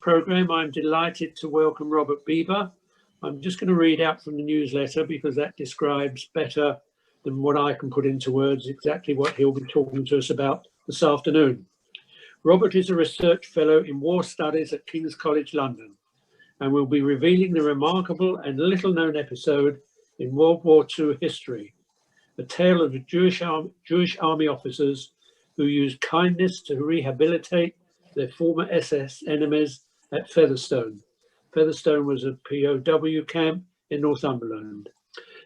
programme. I'm delighted to welcome Robert Bieber. I'm just going to read out from the newsletter because that describes better than what I can put into words exactly what he'll be talking to us about this afternoon. Robert is a research fellow in war studies at King's College London and will be revealing the remarkable and little known episode in World War II history, a tale of Jewish army officers who used kindness to rehabilitate their former SS enemies at Featherstone. Featherstone was a POW camp in Northumberland.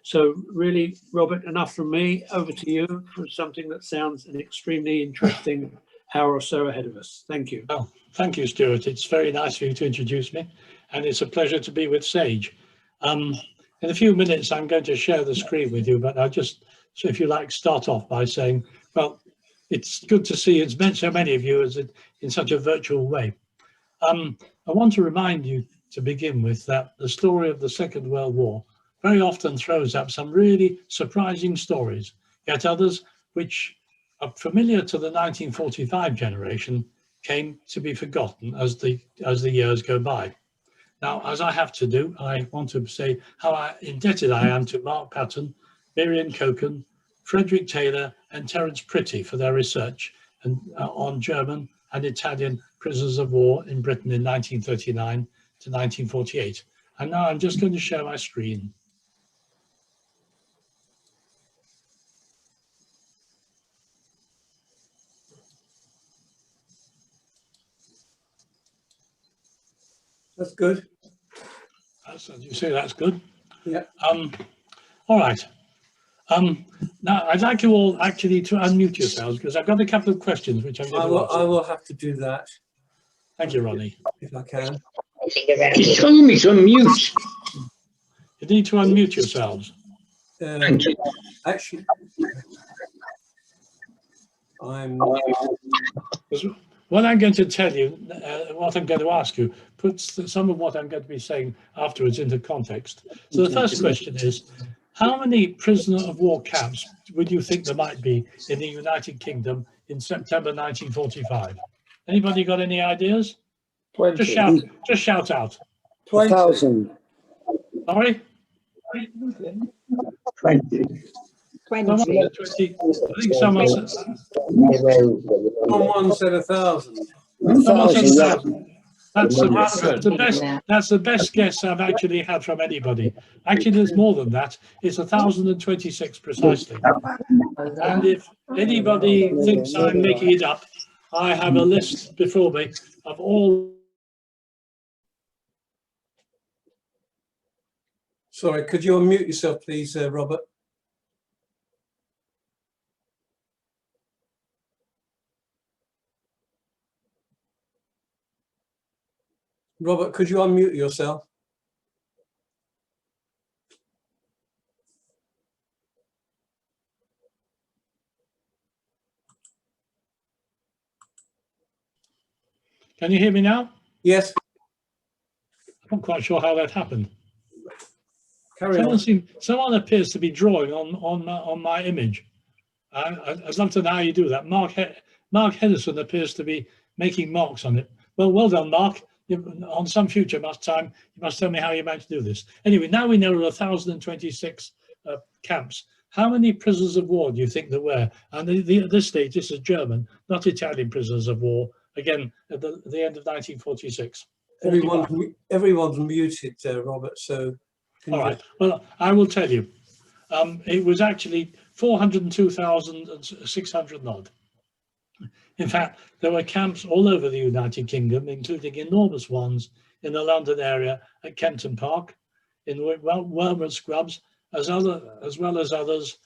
So really, Robert, enough from me. Over to you for something that sounds an extremely interesting hour or so ahead of us. Thank you. Oh, thank you, Stuart. It's very nice for you to introduce me, and it's a pleasure to be with Sage. In a few minutes, I'm going to share the screen with you, but I'll just, so if you like, start off by saying, well, it's good to see it's meant so many of you in such a virtual way. I want to remind you to begin with that the story of the Second World War very often throws up some really surprising stories, yet others which are familiar to the 1945 generation came to be forgotten as the years go by. Now, as I have to do, I want to say how indebted I am to Mark Patton, Miriam Coken, Frederick Taylor and Terence Pretty for their research on German and Italian prisoners of war in Britain in 1939 to 1948. And now I'm just going to share my screen. That's good. As you say, that's good. Yeah. All right. Now, I'd like you all actually to unmute yourselves because I've got a couple of questions which I'm going to answer. I will have to do that. Thank you, Ronnie. If I can. He told me to unmute. You need to unmute yourselves. Thank you. Actually, What I'm going to tell you, what I'm going to ask you, puts some of what I'm going to be saying afterwards into context. So the first question is, how many prisoner of war camps would you think there might be in the United Kingdom in September 1945? Anybody got any ideas? 20. Just shout out. 1,000. Sorry? 20. 20. I think someone said, someone said 1,000. someone said 1,000. 1,000. That's the best guess I've actually had from anybody. Actually, there's more than that. It's 1,026 precisely. And if anybody thinks I'm making it up, I have a list before me of all. Sorry, could you unmute yourself, please, Robert? Robert, could you unmute yourself? Can you hear me now? Yes. I'm not quite sure how that happened. Carry on. Someone appears to be drawing on my image. I'd love to know how you do that. Mark Henderson appears to be making marks on it. Well done, Mark. On some future time, you must tell me how you managed to do this. Anyway, now we know there are 1,026 camps. How many prisoners of war do you think there were? And at this stage, this is German, not Italian prisoners of war. Again, at the end of 1946. Everyone's muted, Robert. So. All right. Well, I will tell you. It was actually 402,600 odd. In fact, there were camps all over the United Kingdom, including enormous ones in the London area at Kempton Park, in Wormwood Scrubs, as well as others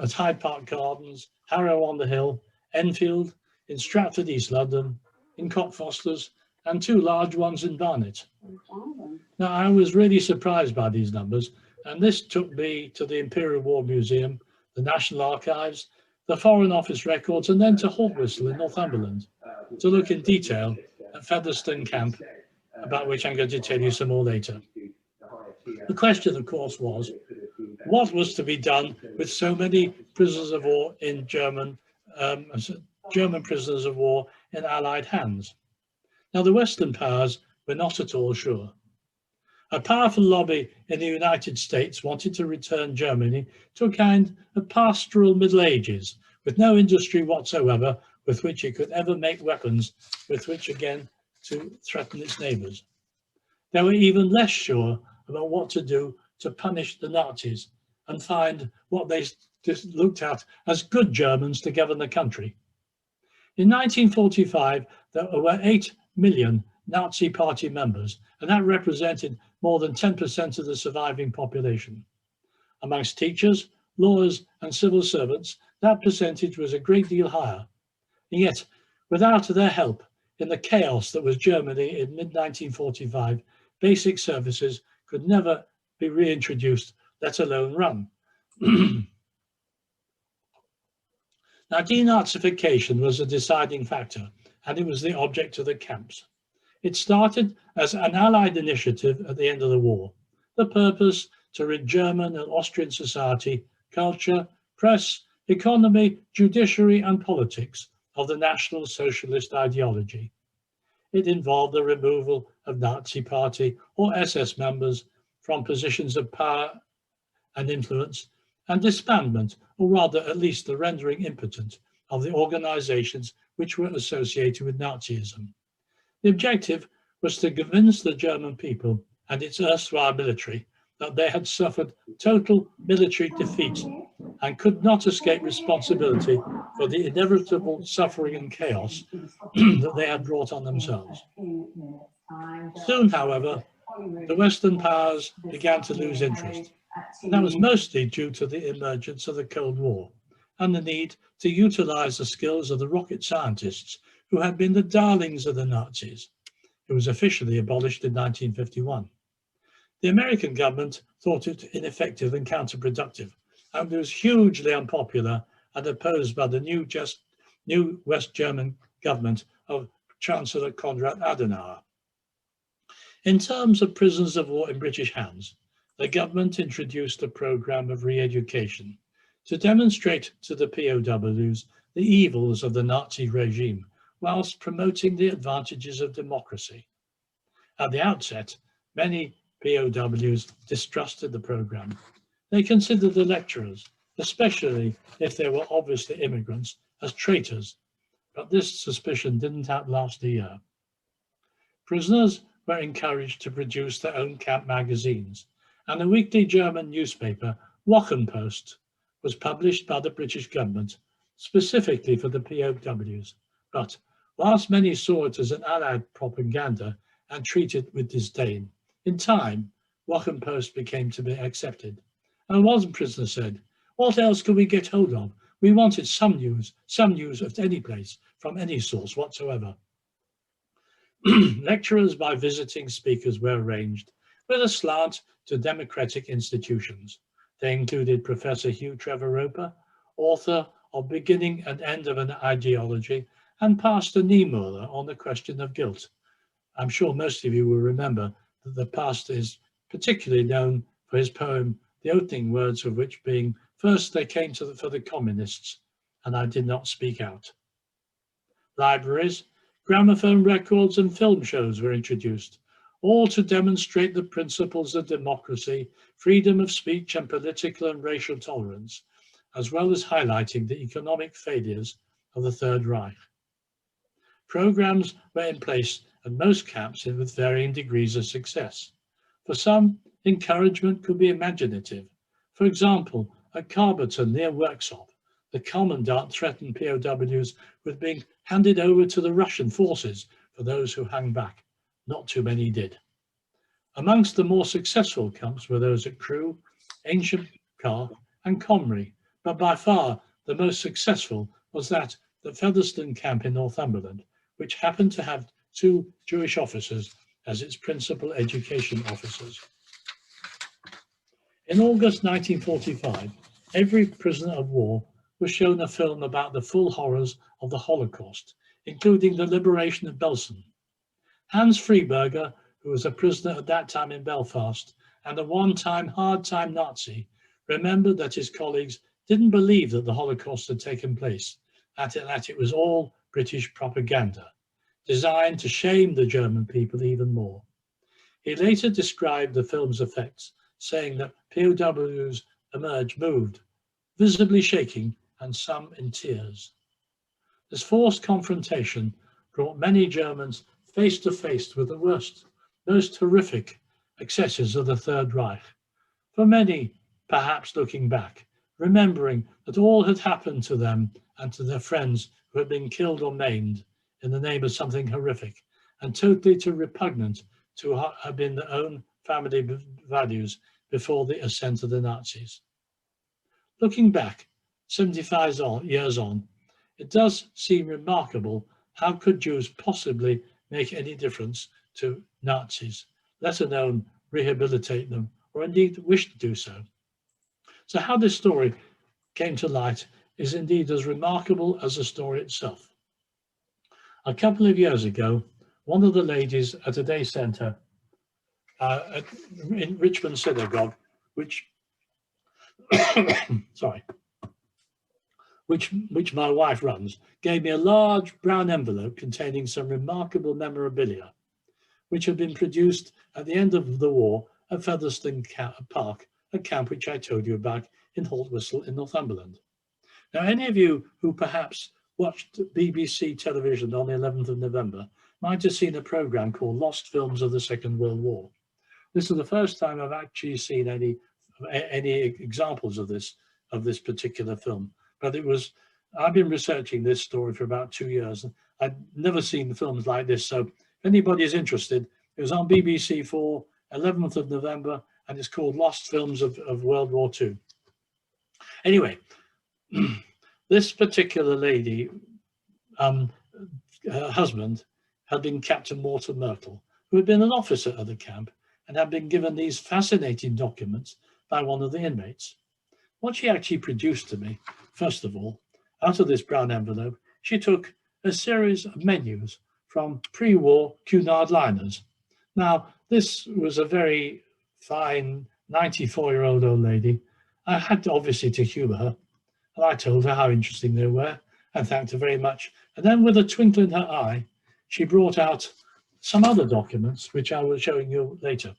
at Hyde Park Gardens, Harrow on the Hill, Enfield, in Stratford, East London, in Cockfosters, and 2 large ones in Barnet. Now, I was really surprised by these numbers, and this took me to the Imperial War Museum, the National Archives, the Foreign Office records, and then to Hawkwhistle in Northumberland to look in detail at Featherstone Camp, about which I'm going to tell you some more later. The question, of course, was what was to be done with so many prisoners of war in German prisoners of war in Allied hands? Now, the Western powers were not at all sure. A powerful lobby in the United States wanted to return Germany to a kind of pastoral Middle Ages, with no industry whatsoever with which it could ever make weapons with which again to threaten its neighbours. They were even less sure about what to do to punish the Nazis and find what they just looked at as good Germans to govern the country. In 1945, there were 8 million Nazi Party members, and that represented more than 10% of the surviving population. Amongst teachers, lawyers, and civil servants, that percentage was a great deal higher. And yet, without their help in the chaos that was Germany in mid-1945, basic services could never be reintroduced, let alone run. Now, denazification was a deciding factor, and it was the object of the camps. It started as an Allied initiative at the end of the war, the purpose to rid German and Austrian society, culture, press, economy, judiciary, and politics of the National Socialist ideology. It involved the removal of Nazi Party or SS members from positions of power and influence, and disbandment, or rather at least the rendering impotent, of the organizations which were associated with Nazism. The objective was to convince the German people and its erstwhile military that they had suffered total military defeat and could not escape responsibility for the inevitable suffering and chaos that they had brought on themselves. Soon, however, the Western powers began to lose interest. And that was mostly due to the emergence of the Cold War and the need to utilize the skills of the rocket scientists who had been the darlings of the Nazis. It was officially abolished in 1951. The American government thought it ineffective and counterproductive, and it was hugely unpopular and opposed by the new West German government of Chancellor Konrad Adenauer. In terms of prisoners of war in British hands, the government introduced a program of re-education to demonstrate to the POWs the evils of the Nazi regime, whilst promoting the advantages of democracy. At the outset, many POWs distrusted the program. They considered the lecturers, especially if they were obviously immigrants, as traitors, but this suspicion didn't outlast a year. Prisoners were encouraged to produce their own camp magazines, and a weekly German newspaper, Wochenpost, was published by the British government specifically for the POWs. But whilst many saw it as an Allied propaganda and treated it with disdain, in time, Wochenpost became to be accepted. And one prisoner said, "What else could we get hold of? We wanted some news at any place, from any source whatsoever." Lecturers by visiting speakers were arranged with a slant to democratic institutions. They included Professor Hugh Trevor Roper, author of Beginning and End of an Ideology, and Pastor Niemöller on the question of guilt. I'm sure most of you will remember that the pastor is particularly known for his poem, the opening words of which being, "First they came for the communists, and I did not speak out." Libraries, gramophone records, and film shows were introduced, all to demonstrate the principles of democracy, freedom of speech, and political and racial tolerance, as well as highlighting the economic failures of the Third Reich. Programs were in place at most camps with varying degrees of success. For some, encouragement could be imaginative. For example, at Carberton near Worksop, the commandant threatened POWs with being handed over to the Russian forces for those who hung back. Not too many did. Amongst the more successful camps were those at Crewe, Ancient Car, and Comrie, but by far the most successful was that at Featherstone camp in Northumberland, which happened to have 2 Jewish officers as its principal education officers. In August 1945, every prisoner of war was shown a film about the full horrors of the Holocaust, including the liberation of Belsen. Hans Freiberger, who was a prisoner at that time in Belfast and a one-time hard-time Nazi, remembered that his colleagues didn't believe that the Holocaust had taken place, that it was all British propaganda. designed to shame the German people even more. He later described the film's effects, saying that POWs emerged moved, visibly shaking and some in tears. This forced confrontation brought many Germans face to face with the worst, most horrific excesses of the Third Reich. For many, perhaps looking back, remembering that all had happened to them and to their friends who had been killed or maimed in the name of something horrific and totally too repugnant to have been their own family values before the ascent of the Nazis. Looking back, 75 years on, it does seem remarkable how could Jews possibly make any difference to Nazis, let alone rehabilitate them or indeed wish to do so. So how this story came to light is indeed as remarkable as the story itself. A couple of years ago, one of the ladies at a day centre in Richmond Synagogue, which which my wife runs, gave me a large brown envelope containing some remarkable memorabilia, which had been produced at the end of the war at Featherstone Park, a camp which I told you about in Haltwhistle in Northumberland. Now, any of you who perhaps watched BBC television on the 11th of November might have seen a programme called Lost Films of the Second World War. This is the first time I've actually seen any examples of this particular film. But I've been researching this story for about 2 years. I'd never seen films like this. So if anybody is interested, it was on BBC 4, 11th of November, and it's called Lost Films of World War II. Anyway, this particular lady, her husband had been Captain Walter Myrtle, who had been an officer at the camp and had been given these fascinating documents by one of the inmates. What she actually produced to me, first of all, out of this brown envelope, she took a series of menus from pre-war Cunard liners. Now, this was a very fine 94-year-old old lady. I had to obviously to humour her, and I told her how interesting they were and thanked her very much. And then with a twinkle in her eye, she brought out some other documents, which I will be showing you later.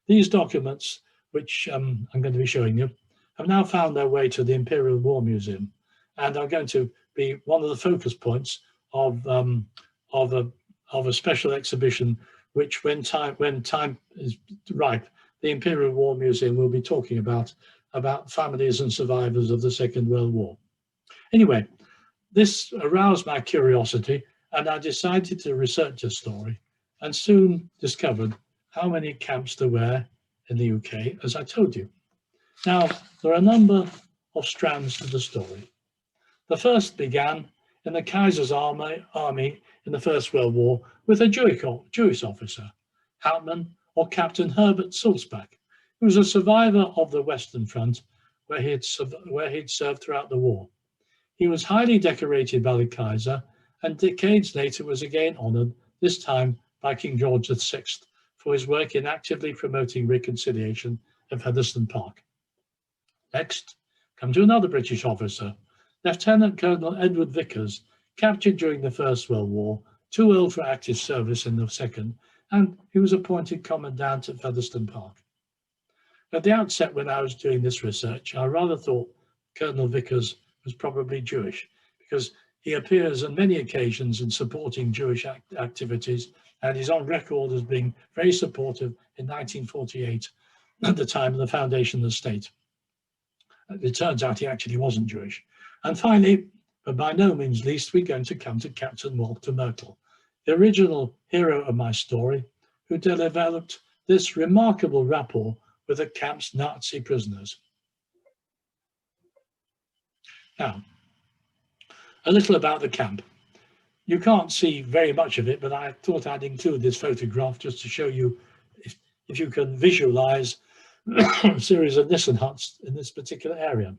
These documents, which I'm going to be showing you, have now found their way to the Imperial War Museum and are going to be one of the focus points of a special exhibition, which when time is ripe, the Imperial War Museum will be talking about families and survivors of the Second World War. Anyway, this aroused my curiosity and I decided to research the story and soon discovered how many camps there were in the UK, as I told you. Now, there are a number of strands to the story. The first began in the Kaiser's army in the First World War with a Jewish officer, Hauptmann or Captain Herbert Sulzbach, who was a survivor of the Western Front where he'd served throughout the war. He was highly decorated by the Kaiser and decades later was again honoured, this time by King George VI, for his work in actively promoting reconciliation at Featherstone Park. Next, come to another British officer, Lieutenant Colonel Edward Vickers, captured during the First World War, too old for active service in the Second, and he was appointed Commandant at Featherstone Park. At the outset, when I was doing this research, I rather thought Colonel Vickers was probably Jewish, because he appears on many occasions in supporting Jewish activities, and he's on record as being very supportive in 1948, at the time of the foundation of the state. It turns out he actually wasn't Jewish. And finally, but by no means least, we're going to come to Captain Walter Merkel, the original hero of my story, who developed this remarkable rapport with the camp's Nazi prisoners. Now, a little about the camp. You can't see very much of it, but I thought I'd include this photograph just to show you if you can visualize a series of Nissen huts in this particular area.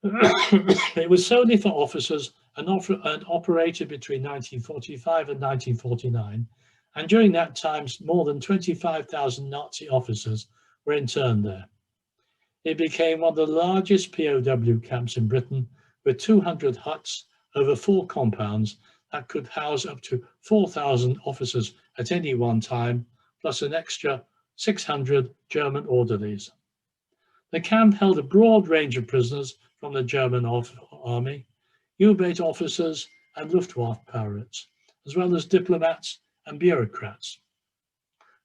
It was solely for officers and operated between 1945 and 1949. And during that time, more than 25,000 Nazi officers were interned there. It became one of the largest POW camps in Britain, with 200 huts over 4 compounds that could house up to 4,000 officers at any one time, plus an extra 600 German orderlies. The camp held a broad range of prisoners from the German army, U-boat officers and Luftwaffe pilots, as well as diplomats and bureaucrats.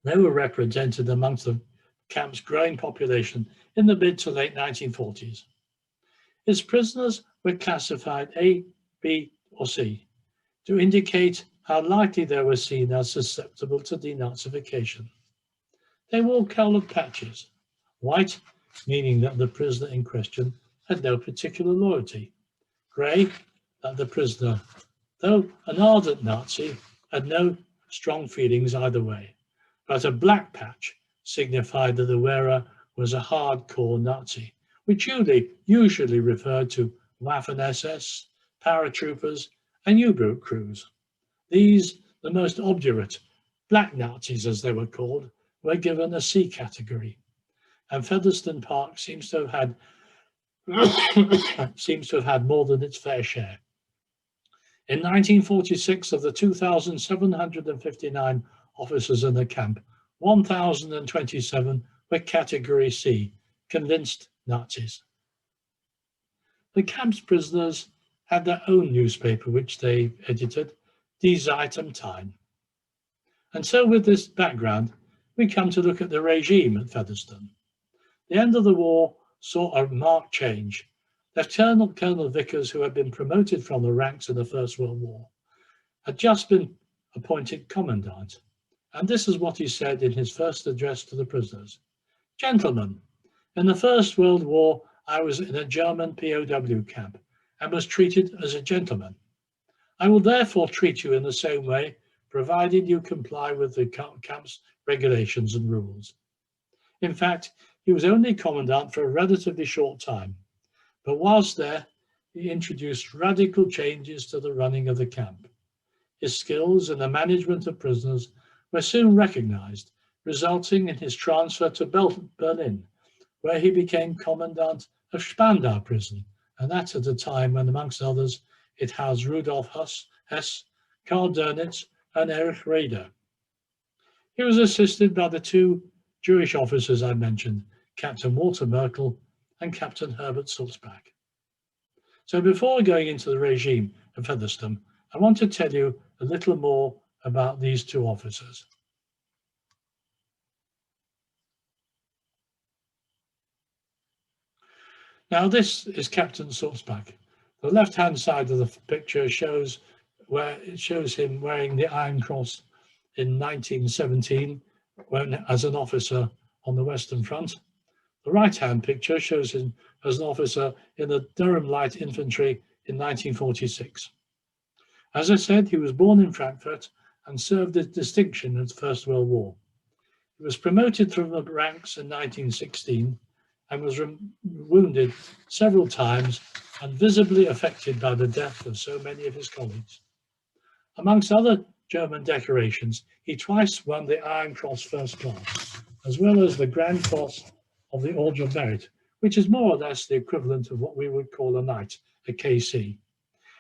They were represented amongst the camp's growing population in the mid to late 1940s. Its prisoners were classified A, B, or C to indicate how likely they were seen as susceptible to denazification. They wore coloured patches, white meaning that the prisoner in question had no particular loyalty, grey that the prisoner, though an ardent Nazi, had no strong feelings either way, but a black patch signified that the wearer was a hardcore Nazi, which usually referred to Waffen-SS, paratroopers, and U-boat crews. These, the most obdurate, black Nazis as they were called, were given a C category, and Featherstone Park seems to have had more than its fair share. In 1946, of the 2,759 officers in the camp, 1,027 were Category C, convinced Nazis. The camp's prisoners had their own newspaper, which they edited, Die Zeit am Time. And so with this background, we come to look at the regime at Featherstone. The end of the war saw a marked change. Lieutenant Colonel Vickers, who had been promoted from the ranks in the First World War, had just been appointed commandant. And this is what he said in his first address to the prisoners. "Gentlemen, in the First World War, I was in a German POW camp and was treated as a gentleman. I will therefore treat you in the same way, provided you comply with the camp's regulations and rules." In fact, he was only commandant for a relatively short time, but whilst there, he introduced radical changes to the running of the camp. His skills in the management of prisoners were soon recognized, resulting in his transfer to Berlin, where he became commandant of Spandau prison, and that at a time when, amongst others, it housed Rudolf Hess, Karl Dönitz, and Erich Raeder. He was assisted by the two Jewish officers I mentioned, Captain Walter Merkel and Captain Herbert Sulzbach. So before going into the regime of Featherstone, I want to tell you a little more about these two officers. Now this is Captain Sulzbach. The left-hand side of the picture shows him wearing the Iron Cross in 1917 as an officer on the Western Front. The right-hand picture shows him as an officer in the Durham Light Infantry in 1946. As I said, he was born in Frankfurt and served with distinction in the First World War. He was promoted through the ranks in 1916 and was wounded several times and visibly affected by the death of so many of his colleagues. Amongst other German decorations, he twice won the Iron Cross First Class, as well as the Grand Cross of the Order of Merit, which is more or less the equivalent of what we would call a knight, a KC.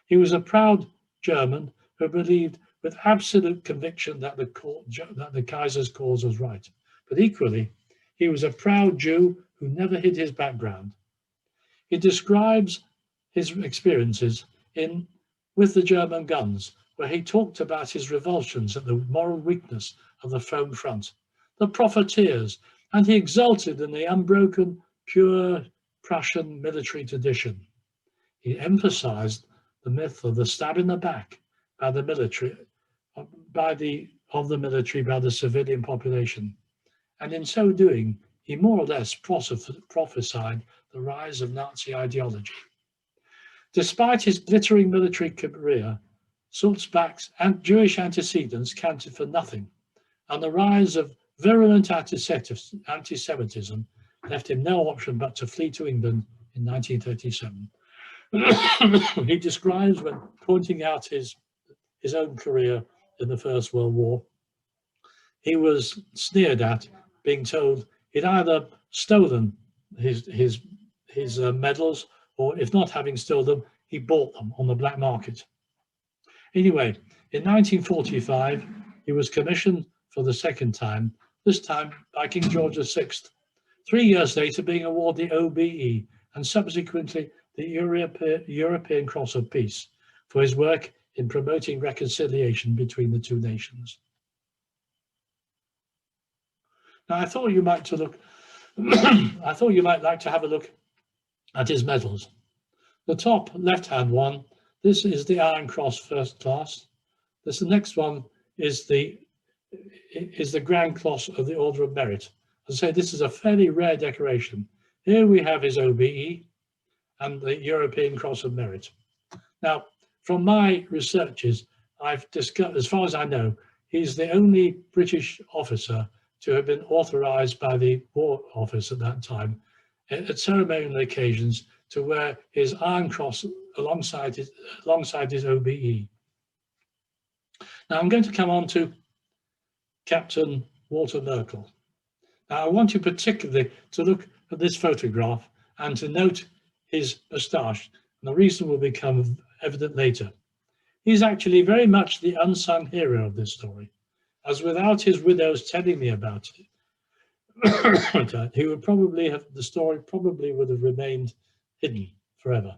He was a proud German who believed with absolute conviction that the Kaiser's cause was right, but equally, he was a proud Jew who never hid his background. He describes his experiences with the German guns, where he talked about his revulsions at the moral weakness of the foam front, the profiteers, and he exulted in the unbroken, pure Prussian military tradition. He emphasized the myth of the stab in the back by the military, by the civilian population, and in so doing, he more or less prophesied the rise of Nazi ideology. Despite his glittering military career, Sulzbach's Jewish antecedents counted for nothing, and the rise of virulent anti-Semitism left him no option but to flee to England in 1937. He describes, when pointing out his own career in the First World War, he was sneered at, being told he'd either stolen his medals, or if not having stolen them, he bought them on the black market. Anyway, in 1945, he was commissioned for the second time, this time by King George VI. 3 years later, being awarded the OBE and subsequently the European Cross of Peace for his work in promoting reconciliation between the two nations. Now, I thought you might like to have a look at his medals. The top left-hand one, this is the Iron Cross First Class. The next one is the Grand Cross of the Order of Merit. As I say, this is a fairly rare decoration. Here we have his OBE and the European Cross of Merit. Now, from my researches, I've discovered, as far as I know, he's the only British officer to have been authorized by the War Office at that time at ceremonial occasions to wear his Iron Cross alongside his OBE. Now I'm going to come on to Captain Walter Merkel. Now I want you particularly to look at this photograph and to note his moustache, and the reason will become evident later. He's actually very much the unsung hero of this story, as without his widows telling me about it, he would probably have, the story probably would have remained hidden forever.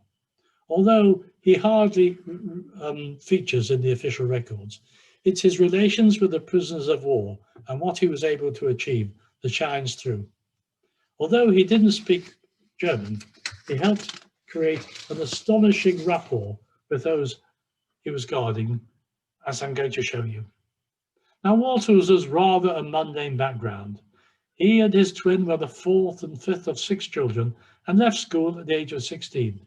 Although he hardly features in the official records, it's his relations with the prisoners of war and what he was able to achieve that shines through. Although he didn't speak German, he helped create an astonishing rapport with those he was guarding, as I'm going to show you. Now, Walter was rather a mundane background. He and his twin were the fourth and fifth of 6 children and left school at the age of 16.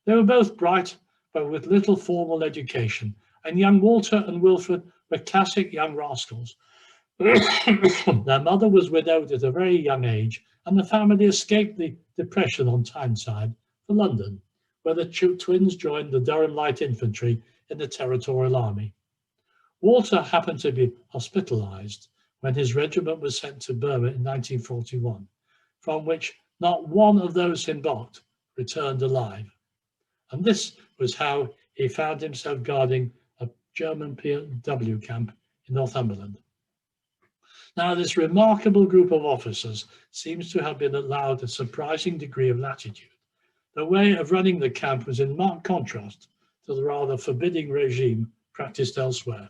They were both bright, but with little formal education, and young Walter and Wilfred were classic young rascals. Their mother was widowed at a very young age, and the family escaped the Depression on Tyneside for London, where the twins joined the Durham Light Infantry in the Territorial Army. Walter happened to be hospitalized when his regiment was sent to Burma in 1941, from which not one of those embarked returned alive. And this was how he found himself guarding a German POW camp in Northumberland. Now, this remarkable group of officers seems to have been allowed a surprising degree of latitude. Their way of running the camp was in marked contrast to the rather forbidding regime practiced elsewhere.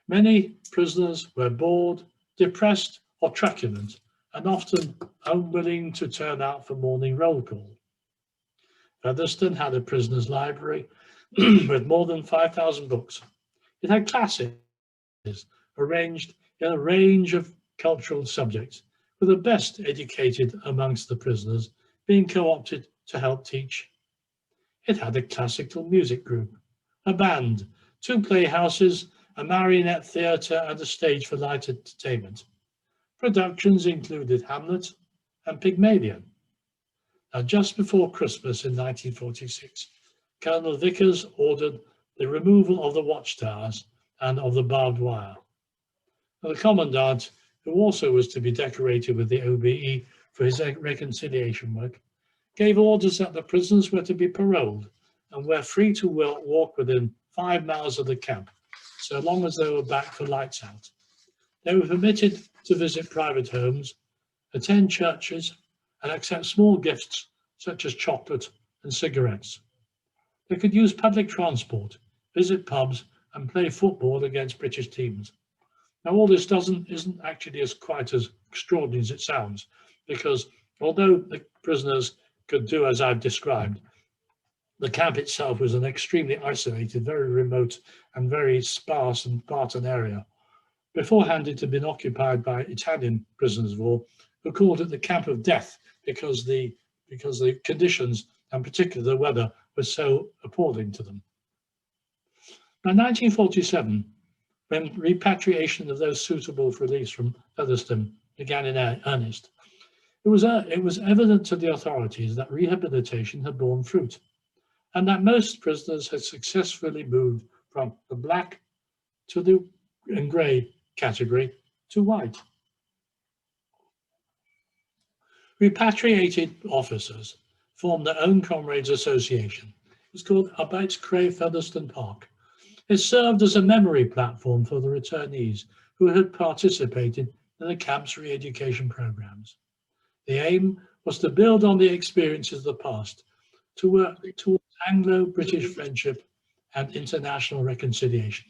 Many prisoners were bored, depressed, or truculent, and often unwilling to turn out for morning roll call. Featherstone had a prisoner's library with more than 5,000 books. It had classes arranged in a range of cultural subjects, with the best educated amongst the prisoners being co-opted to help teach. It had a classical music group, a band, 2 playhouses, a marionette theatre, and a stage for light entertainment. Productions included Hamlet and Pygmalion. Now, just before Christmas in 1946, Colonel Vickers ordered the removal of the watchtowers and of the barbed wire. Now, the commandant, who also was to be decorated with the OBE for his reconciliation work, gave orders that the prisoners were to be paroled and were free to walk within 5 miles of the camp, so long as they were back for lights out. They were permitted to visit private homes, attend churches, and accept small gifts such as chocolate and cigarettes. They could use public transport, visit pubs, and play football against British teams. Now, all this isn't actually quite as extraordinary as it sounds, because although the prisoners could do as I've described, the camp itself was an extremely isolated, very remote, and very sparse and Spartan area. Beforehand, it had been occupied by Italian prisoners of war, who called it the camp of death because the conditions, and particularly the weather, was so appalling to them. Now, 1947, when repatriation of those suitable for release from Featherstone began in earnest, it was evident to the authorities that rehabilitation had borne fruit, and that most prisoners had successfully moved from the black to the grey category to white. Repatriated officers formed their own Comrades Association. It was called Arbeitskriegs Featherstone Park, It served as a memory platform for the returnees who had participated in the camp's re-education programs. The aim was to build on the experiences of the past, to work towards Anglo-British friendship and international reconciliation.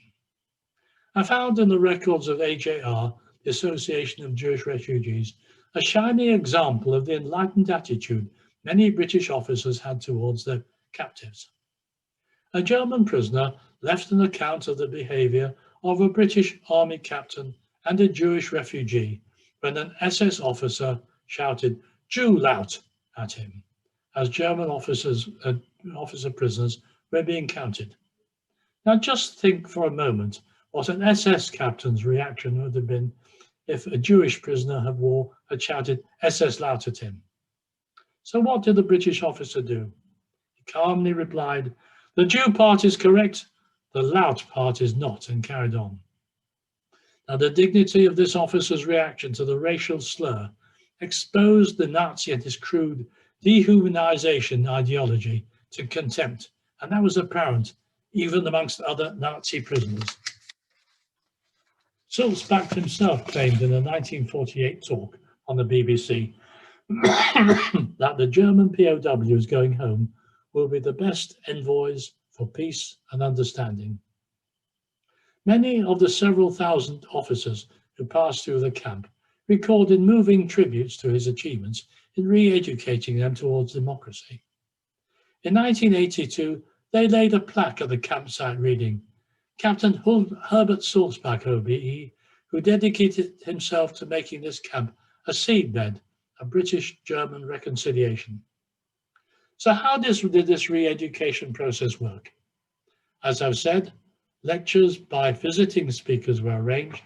I found in the records of AJR, the Association of Jewish Refugees, a shining example of the enlightened attitude many British officers had towards their captives. A German prisoner left an account of the behaviour of a British army captain and a Jewish refugee when an SS officer shouted "Jew lout" at him, as German officer prisoners were being counted. Now just think for a moment what an SS captain's reaction would have been if a Jewish prisoner had shouted SS lout at him. So what did the British officer do? He calmly replied, "The Jew part is correct, the lout part is not," and carried on. Now the dignity of this officer's reaction to the racial slur exposed the Nazi and his crude dehumanization ideology to contempt, and that was apparent even amongst other Nazi prisoners. Sulzbach himself claimed in a 1948 talk on the BBC that the German POWs going home will be the best envoys for peace and understanding. Many of the several thousand officers who passed through the camp recorded moving tributes to his achievements in re-educating them towards democracy. In 1982, they laid a plaque at the campsite reading, "Captain Herbert Sulzbach, OBE, who dedicated himself to making this camp a seedbed of British-German reconciliation." So how did this re-education process work? As I've said, lectures by visiting speakers were arranged,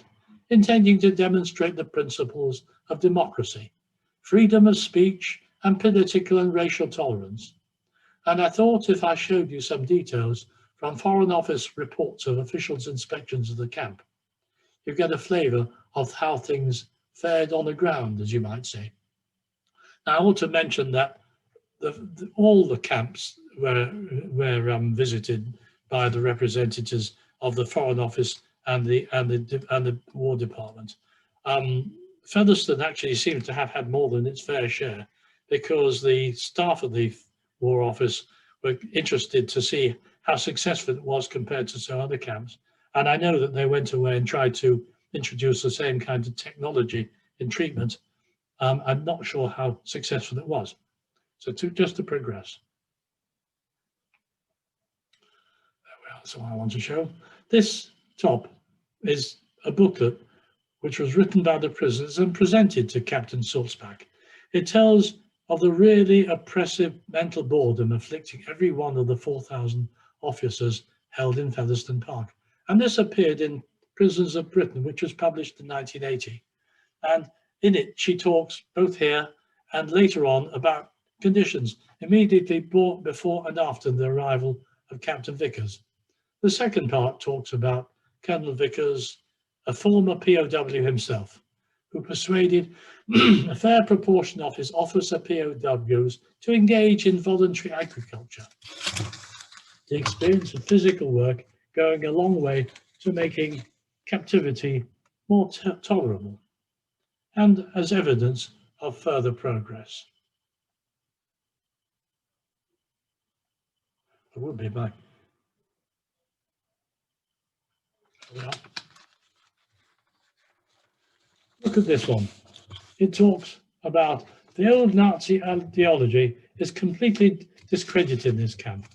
intending to demonstrate the principles of democracy, freedom of speech, and political and racial tolerance. And I thought if I showed you some details from Foreign Office reports of officials' inspections of the camp, you get a flavour of how things fared on the ground, as you might say. Now, I want to mention that all the camps were visited by the representatives of the Foreign Office and the War Department. Featherstone actually seems to have had more than its fair share, because the staff of the War Office were interested to see how successful it was compared to some other camps. And I know that they went away and tried to introduce the same kind of technology in treatment. I'm not sure how successful it was. So just to progress. That's what I want to show. This top is a booklet which was written by the prisoners and presented to Captain Sulzbach. It tells of the really oppressive mental boredom afflicting every one of the 4,000 officers held in Featherstone Park. And this appeared in Prisoners of Britain, which was published in 1980. And in it, she talks both here and later on about conditions immediately before and after the arrival of Captain Vickers. The second part talks about Colonel Vickers, a former POW himself, who persuaded a fair proportion of his officer POWs to engage in voluntary agriculture. The experience of physical work going a long way to making captivity more tolerable, and as evidence of further progress. It would be back. Look at this one. It talks about the old Nazi ideology is completely discredited in this camp.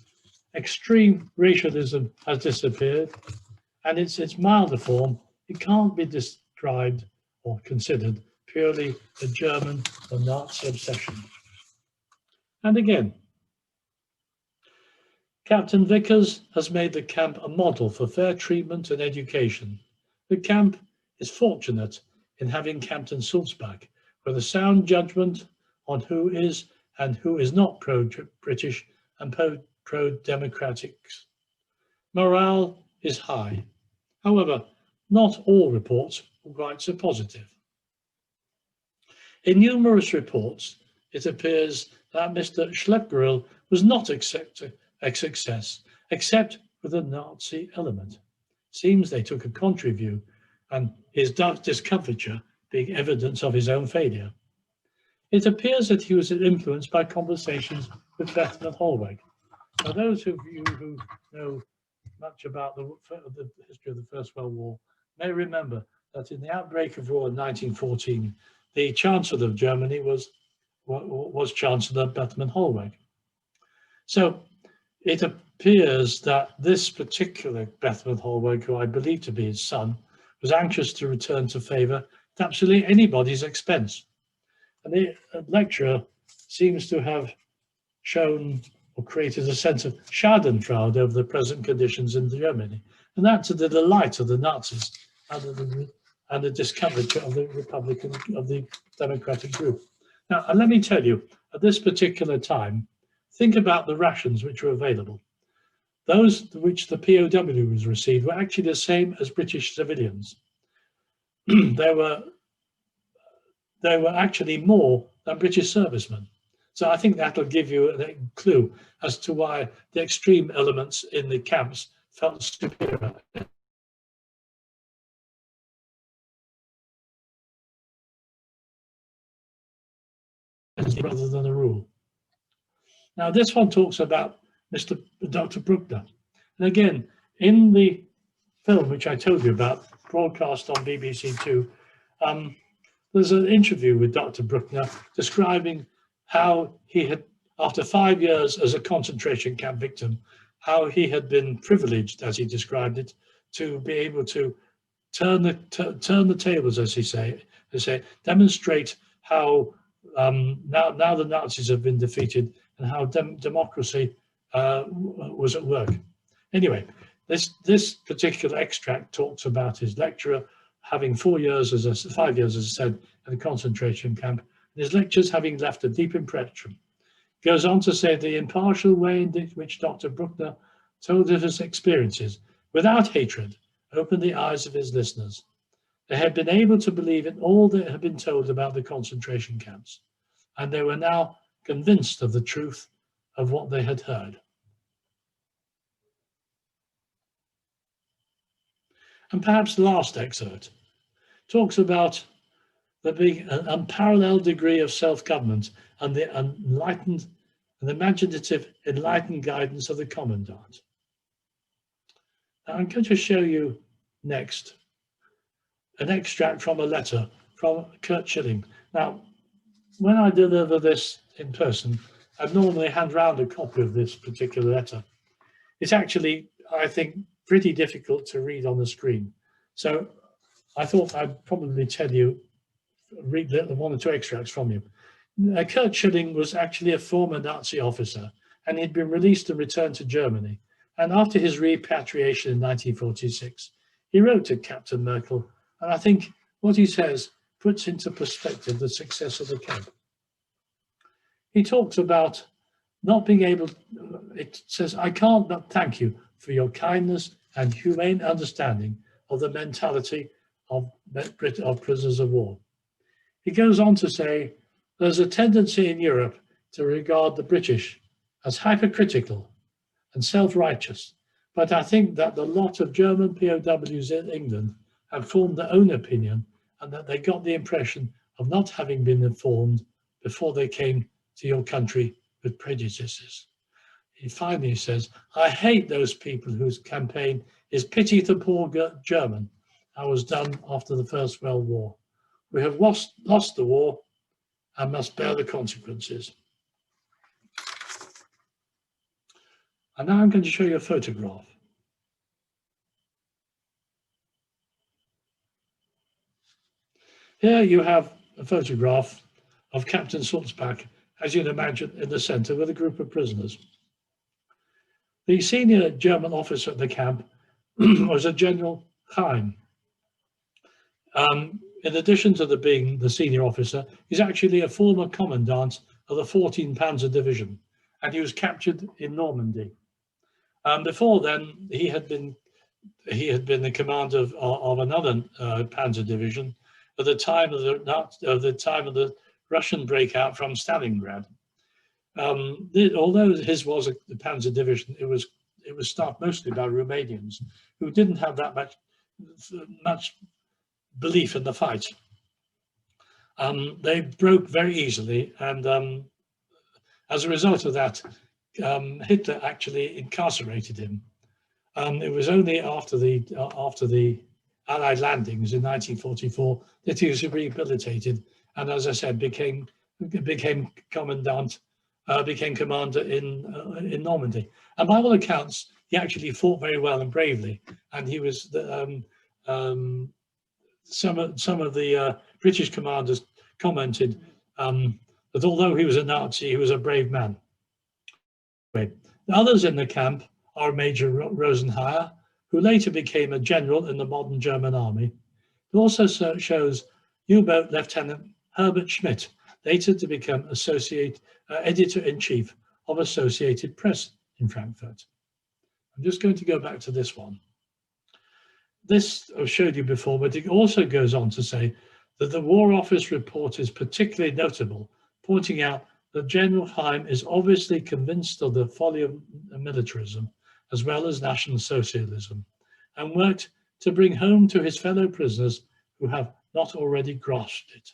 Extreme racialism has disappeared, and its milder form, it can't be described or considered purely a German or Nazi obsession. And again, Captain Vickers has made the camp a model for fair treatment and education. The camp is fortunate in having Captain Sulzbach with a sound judgment on who is and who is not pro-British and pro-democratic. Morale is high. However, not all reports were quite so positive. In numerous reports, it appears that Mr. Schlepgerill was not a success, except with a Nazi element. seems they took a contrary view, and his discomfiture being evidence of his own failure. It appears that he was influenced by conversations with Bethman Hollweg. Now, those of you who know much about the history of the First World War may remember that in the outbreak of war in 1914, the Chancellor of Germany was Chancellor Bethman Hollweg. So it appears that this particular Bethman Hollweg, who I believe to be his son, was anxious to return to favour at absolutely anybody's expense. And the lecturer seems to have shown or created a sense of schadenfreude over the present conditions in Germany, and that to the delight of the Nazis and the discomfiture of the democratic group. Now, let me tell you, at this particular time, think about the rations which were available. Those which the POWs received were actually the same as British civilians. They were actually more than British servicemen. So I think that'll give you a clue as to why the extreme elements in the camps felt superior. Rather than a rule. Now this one talks about Dr. Bruckner. And again, in the film which I told you about, broadcast on BBC Two, there's an interview with Dr. Bruckner describing how he had, after 5 years as a concentration camp victim, how he had been privileged, as he described it, to be able to turn the tables, as he say, demonstrate how now the Nazis have been defeated and how democracy was at work. Anyway, this particular extract talks about his lecturer having 5 years, as I said, in a concentration camp, and his lectures having left a deep impression. Goes on to say the impartial way in which Dr. Bruckner told of his experiences, without hatred, opened the eyes of his listeners. They had been able to believe in all that had been told about the concentration camps, and they were now convinced of the truth of what they had heard. And perhaps the last excerpt talks about there being an unparalleled degree of self-government and the enlightened and imaginative enlightened guidance of the commandant. Now I'm going to show you next an extract from a letter from Kurt Schilling. Now, when I deliver this in person, I normally hand round a copy of this particular letter. It's actually, I think, pretty difficult to read on the screen. So I thought I'd probably tell you, read one or two extracts from you. Kurt Schilling was actually a former Nazi officer, and he'd been released and returned to Germany. And after his repatriation in 1946, he wrote to Captain Merkel, and I think what he says puts into perspective the success of the camp. He talks about not being able, it says, I can't but thank you for your kindness and humane understanding of the mentality of prisoners of war. He goes on to say, there's a tendency in Europe to regard the British as hypercritical and self-righteous, but I think that the lot of German POWs in England have formed their own opinion and that they got the impression of not having been informed before they came to your country with prejudices. He finally says, I hate those people whose campaign is pity the poor German, as was done after the First World War. We have lost the war and must bear the consequences. And now I'm going to show you a photograph. Here you have a photograph of Captain Sulzbach, as you'd imagine, in the center with a group of prisoners. The senior German officer at the camp was a General Heim. In addition to being the senior officer, he's actually a former commandant of the 14 Panzer Division, and he was captured in Normandy. Before then, he had been the commander of another Panzer Division at the time of the Russian breakout from Stalingrad. Although his was the Panzer Division, it was it was staffed mostly by Romanians who didn't have that much belief in the fight. They broke very easily, and as a result of that, Hitler actually incarcerated him. It was only after the Allied landings in 1944 that he was rehabilitated, and as I said, became commandant, became commander in Normandy. And by all accounts, he actually fought very well and bravely, and he was some of the British commanders commented that although he was a Nazi, he was a brave man. The others in the camp are Major Rosenheimer, who later became a general in the modern German army. It also shows U-boat Lieutenant Herbert Schmidt, later to become editor-in-chief of Associated Press in Frankfurt. I'm just going to go back to this one. This I've showed you before, but it also goes on to say that the War Office report is particularly notable, pointing out that General Heim is obviously convinced of the folly of militarism as well as National Socialism, and worked to bring home to his fellow prisoners who have not already grasped it.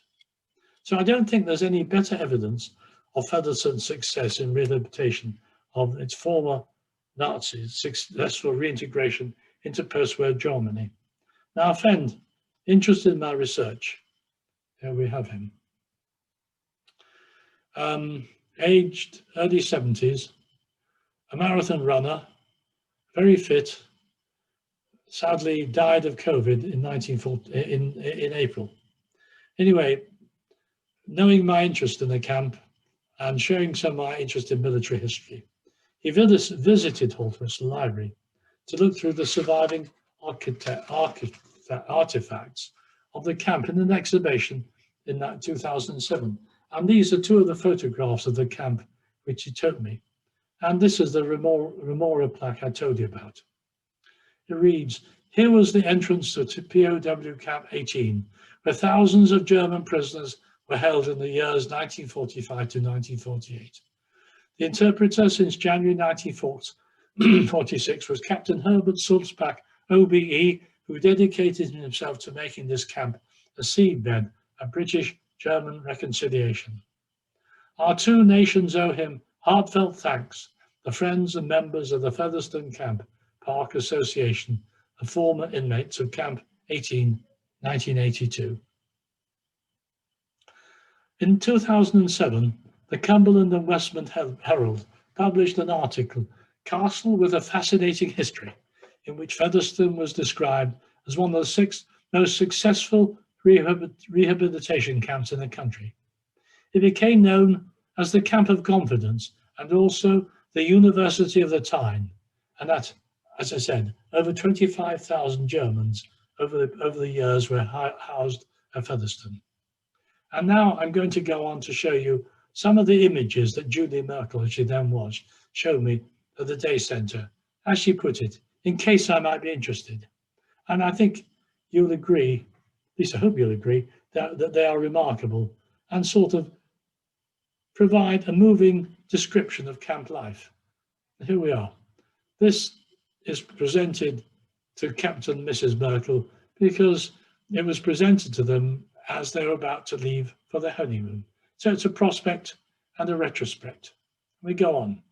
So I don't think there's any better evidence of Featherston's success in rehabilitation of its former Nazis' successful reintegration into post-war Germany. Now, a friend interested in my research, here we have him. Aged early 70s, a marathon runner, very fit, sadly died of COVID in April. Anyway, knowing my interest in the camp and showing some of my interest in military history, he visited Holtworth's library to look through the surviving artifacts of the camp in an exhibition in 2007. And these are two of the photographs of the camp which he took me. And this is the Remora plaque I told you about. It reads, "Here was the entrance to POW Camp 18, where thousands of German prisoners were held in the years 1945 to 1948. The interpreter since January 1946 was Captain Herbert Sulzbach, OBE, who dedicated himself to making this camp a seedbed of British-German reconciliation. Our two nations owe him heartfelt thanks, the friends and members of the Featherston Camp Park Association, the former inmates of Camp 18, 1982. In 2007, the Cumberland and Westmont Herald published an article, Castle with a Fascinating History, in which Featherston was described as one of the 6 most successful rehabilitation camps in the country. It became known as the Camp of Confidence and also the University of the Tyne, and that, as I said, over 25,000 Germans over the years were housed at Featherston. And now I'm going to go on to show you some of the images that Julie Merkel, as she then was, showed me at the day centre, as she put it, in case I might be interested. And I think you'll agree, at least I hope you'll agree, that they are remarkable and sort of provide a moving description of camp life. Here we are. This is presented to Captain and Mrs. Merkel because it was presented to them as they were about to leave for their honeymoon. So it's a prospect and a retrospect. We go on.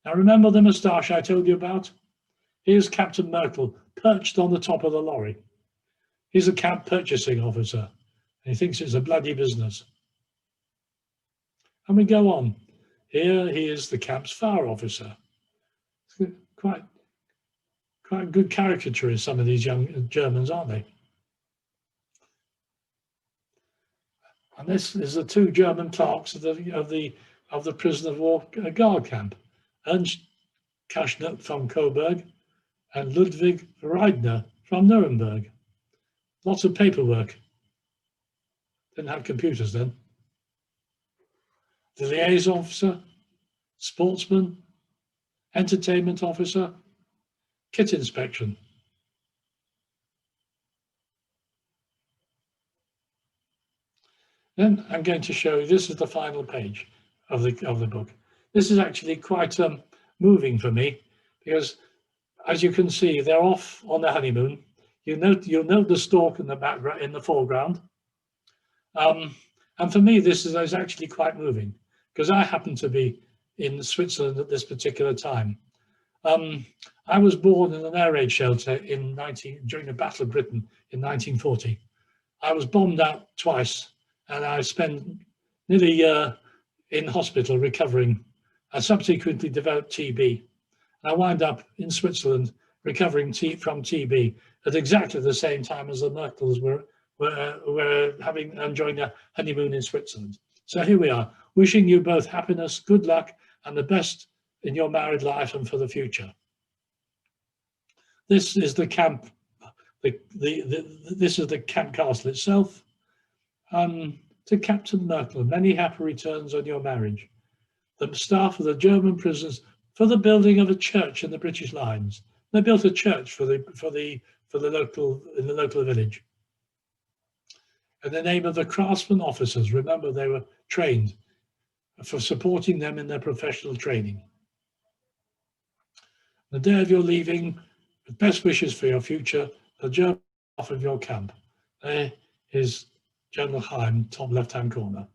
Now remember the moustache I told you about? Here's Captain Merkel perched on the top of the lorry. He's a camp purchasing officer. And he thinks it's a bloody business. And we go on. Here he is, the camp's fire officer. Quite good caricaturists, some of these young Germans, aren't they? And this is the 2 German clerks of the prisoner of war guard camp, Ernst Kaschnert from Coburg and Ludwig Reidner from Nuremberg. Lots of paperwork. Didn't have computers then. The liaison officer, sportsman, entertainment officer, kit inspection. Then I'm going to show you, this is the final page of the book. This is actually quite moving for me because as you can see, they're off on the honeymoon. You'll note the stork in the background, in the foreground. And for me, this is actually quite moving because I happen to be in Switzerland at this particular time. I was born in an air raid shelter during the Battle of Britain in 1940. I was bombed out twice, and I spent nearly a year in hospital recovering. I subsequently developed TB. I wound up in Switzerland recovering from TB at exactly the same time as the Merkels were enjoying their honeymoon in Switzerland. So here we are, wishing you both happiness, good luck, and the best in your married life and for the future. This is the camp. This is the camp castle itself. To Captain Merkel, many happy returns on your marriage. The staff of the German prisoners for the building of a church in the British lines. They built a church in the local village. In the name of the craftsmen officers, remember they were trained for supporting them in their professional training. The day of your leaving, with best wishes for your future, the German staff of your camp. There is General Heim, top left-hand corner.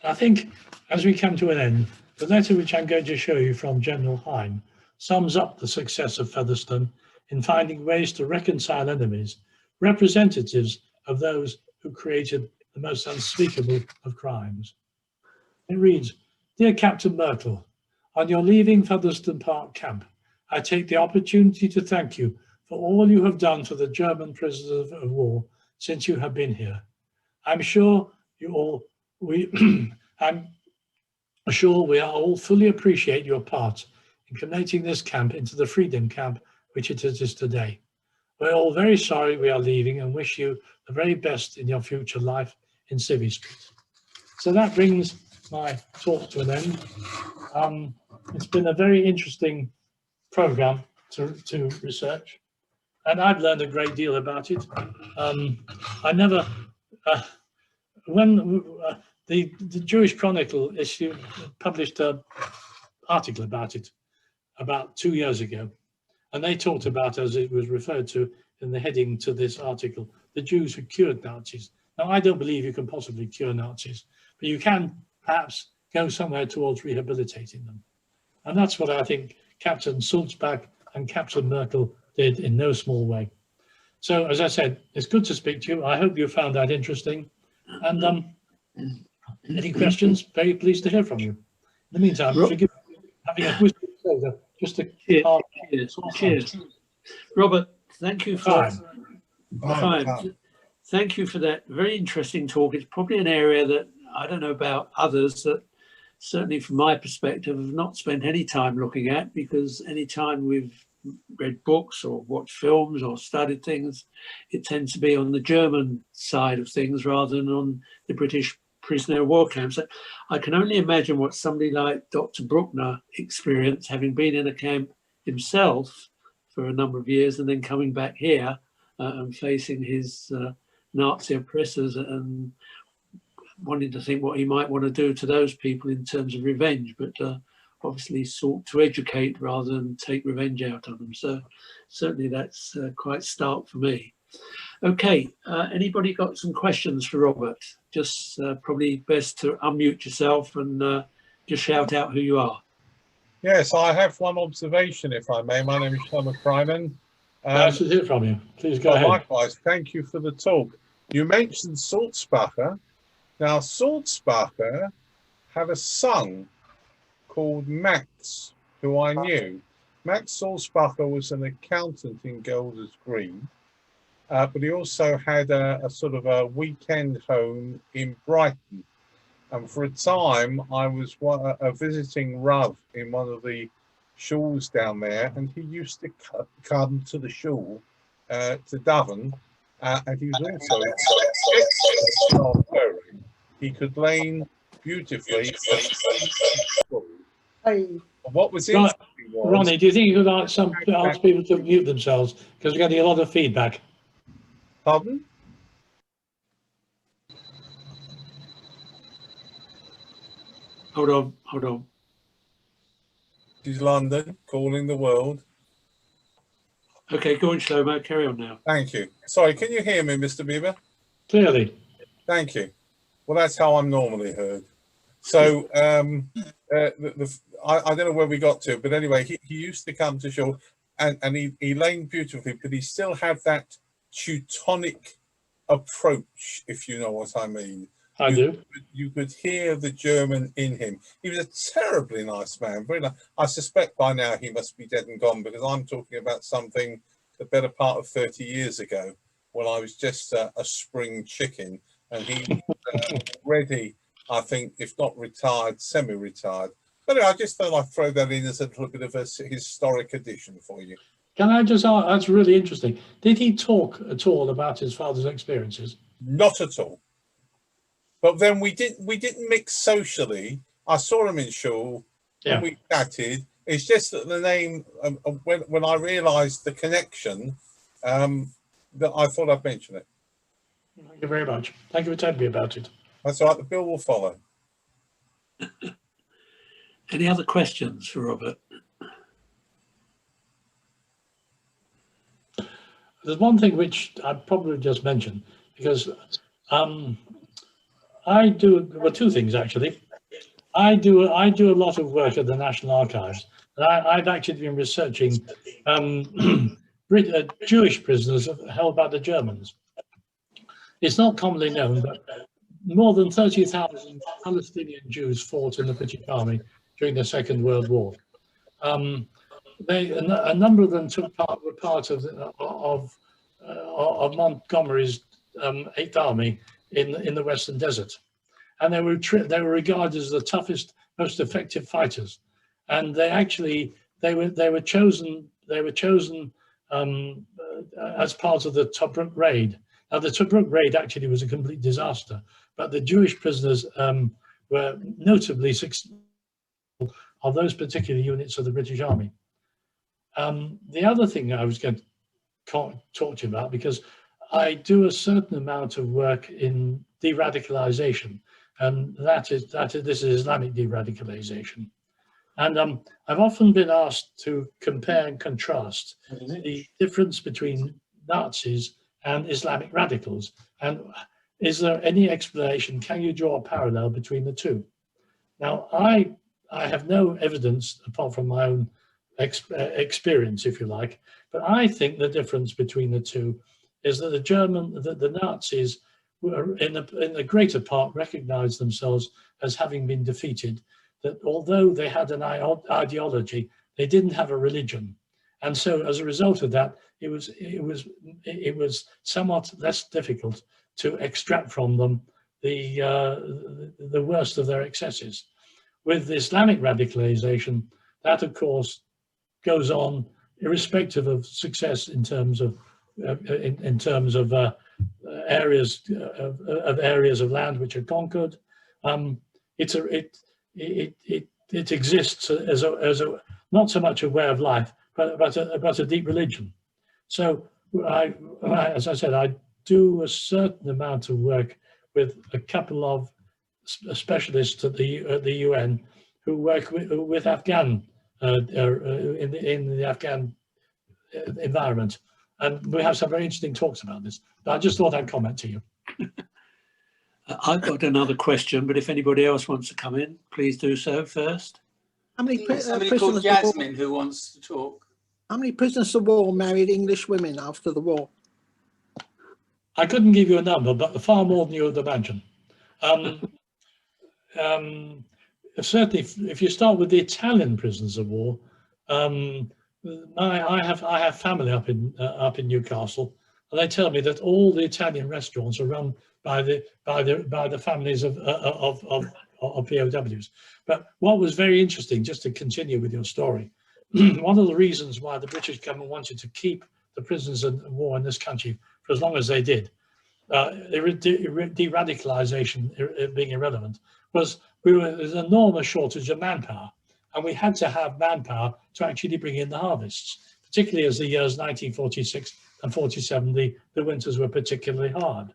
I think as we come to an end, the letter which I'm going to show you from General Heim sums up the success of Featherstone in finding ways to reconcile enemies, representatives of those who created the most unspeakable of crimes. It reads, Dear Captain Myrtle, on your leaving Featherstone Park camp, I take the opportunity to thank you for all you have done for the German prisoners of war since you have been here. I'm sure we all fully appreciate your part in converting this camp into the freedom camp which it is today. We're all very sorry we are leaving and wish you the very best in your future life in Civvy Street. So that brings my talk to an end. It's been a very interesting program to research, and I've learned a great deal about it. I never, when the Jewish Chronicle published an article about it about 2 years ago, and they talked about, as it was referred to in the heading to this article, the Jews who cured Nazis. Now, I don't believe you can possibly cure Nazis, but you can perhaps go somewhere towards rehabilitating them. And that's what I think Captain Sulzbach and Captain Merkel did in no small way. So, as I said, it's good to speak to you. I hope you found that interesting. And any questions, very pleased to hear from you. In the meantime, forgive me having a whistle soda, just to cheers. Robert, thank you for time. Thank you for that very interesting talk. It's probably an area that I don't know about others that certainly from my perspective have not spent any time looking at, because any time we've read books or watched films or studied things, it tends to be on the German side of things rather than on the British prisoner of war camps. I can only imagine what somebody like Dr. Bruckner experienced, having been in a camp himself for a number of years and then coming back here and facing his Nazi oppressors and wanting to think what he might want to do to those people in terms of revenge, but obviously sought to educate rather than take revenge out of them. So certainly that's quite stark for me. Okay, anybody got some questions for Robert? Just probably best to unmute yourself and just shout out who you are. Yes, I have one observation, if I may. My name is Thomas Fryman. Nice to hear from you. Please go ahead. Likewise, thank you for the talk. You mentioned Sulzbacher. Now, Sulzbacher had a son called Max, who I knew. Max Sulzbacher was an accountant in Golders Green, but he also had a sort of a weekend home in Brighton. And for a time, I was visiting Rav in one of the shuls down there, and he used to come to the shul to Devon, and he was also he could lane beautifully. What was interesting was, Ronnie, do you think you could ask people to mute themselves, because we're getting a lot of feedback? Pardon? Hold on. is London, calling the world. Okay, go on, Shlomo, carry on now. Thank you. Sorry, can you hear me, Mr. Bieber? Clearly. Thank you. Well, that's how I'm normally heard. So I don't know where we got to, but anyway, he used to come to shore and he laned beautifully, but he still had that Teutonic approach, if you know what I mean. I do. You could hear the German in him. He was a terribly nice man. Very nice. I suspect by now he must be dead and gone, because I'm talking about something the better part of 30 years ago when I was just a spring chicken, and he already, I think, if not retired, semi-retired. But anyway, I just thought I'd throw that in as a little bit of a historic addition for you. Can I just ask, that's really interesting. Did he talk at all about his father's experiences? Not at all. But then we didn't mix socially. I saw him in Schilling, and we chatted. It's just that the name, when I realised the connection, that I thought I'd mention it. Thank you very much. Thank you for telling me about it. That's all right. The bill will follow. Any other questions for Robert? There's one thing which I'd probably just mention, because I do, well, two things actually. I do a lot of work at the National Archives, and I've actually been researching Jewish prisoners held by the Germans. It's not commonly known, but more than 30,000 Palestinian Jews fought in the British Army during the Second World War. A number of them were part of Montgomery's 8th Army in the Western Desert, and they were regarded as the toughest, most effective fighters. And they were chosen as part of the Tobruk raid. Now, the Tobruk raid actually was a complete disaster, but the Jewish prisoners were notably successful of those particular units of the British Army. The other thing I was going to talk to you about, because I do a certain amount of work in de-radicalization, and this is Islamic de-radicalization. And I've often been asked to compare and contrast the difference between Nazis and Islamic radicals. And is there any explanation? Can you draw a parallel between the two? Now, I have no evidence apart from my own experience, if you like, but I think the difference between the two is that the Nazis were in the greater part recognized themselves as having been defeated, that although they had an ideology, they didn't have a religion. And so as a result of that, it was somewhat less difficult to extract from them the worst of their excesses. With Islamic radicalization, that of course goes on irrespective of success in terms of areas of land which are conquered. It exists as a not so much a way of life, but a deep religion. So as I said, I do a certain amount of work with a couple of specialists at the UN who work with Afghan in the Afghan environment, and we have some very interesting talks about this. But I just thought I'd comment to you. I've got another question, but if anybody else wants to come in, please do so first. How many Somebody called Jasmine who wants to talk. How many prisoners of war married English women after the war? I couldn't give you a number, but far more than you would imagine. Certainly, if you start with the Italian prisoners of war, I have family up in Newcastle, and they tell me that all the Italian restaurants are run by the families of POWs. But what was very interesting, just to continue with your story, one of the reasons why the British government wanted to keep the prisoners of war in this country for as long as they did, de-radicalization being irrelevant, was there's an enormous shortage of manpower, and we had to have manpower to actually bring in the harvests, particularly as the years 1946 and 47, the winters were particularly hard.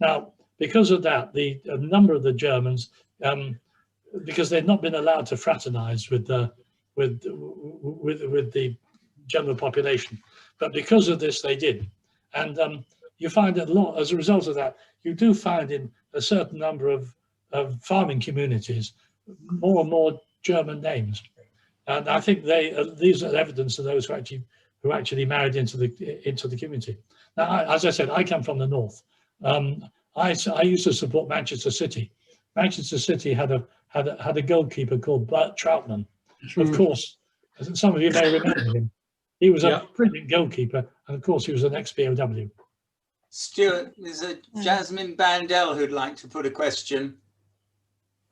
Now, because of that, a number of the Germans, because they'd not been allowed to fraternize with the the general population. But because of this, they did. And you find that as a result of that, you do find in a certain number of farming communities more and more German names. And I think these are evidence of those who actually married into the community. Now, as I said, I come from the north. I used to support Manchester City. Manchester City had a goalkeeper called Bert Troutman. Of course, some of you may remember him. He was a brilliant goalkeeper, and of course, he was an ex-POW. Stuart, there's a Jasmine Bandel who'd like to put a question.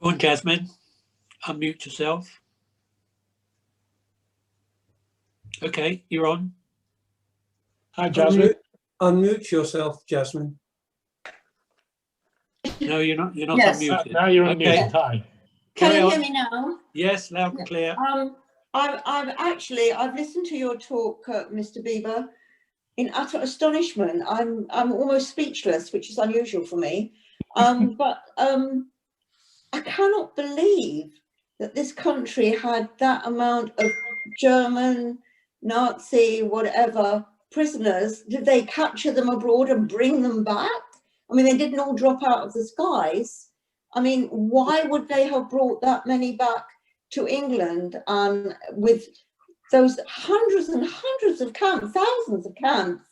Go on, Jasmine. Unmute yourself. Okay, you're on. Hi, Jasmine. Unmute yourself, Jasmine. No, you're not. You're not Yes. unmuted. Now you're Okay. unmuted. Hi. Can Carry you on. hear me now? Yes, loud and clear. I've listened to your talk, Mr. Bieber, in utter astonishment. I'm almost speechless, which is unusual for me. But I cannot believe that this country had that amount of German, Nazi, whatever prisoners. Did they capture them abroad and bring them back? I mean, they didn't all drop out of the skies. I mean, why would they have brought that many back to England with those hundreds and hundreds of camps, thousands of camps?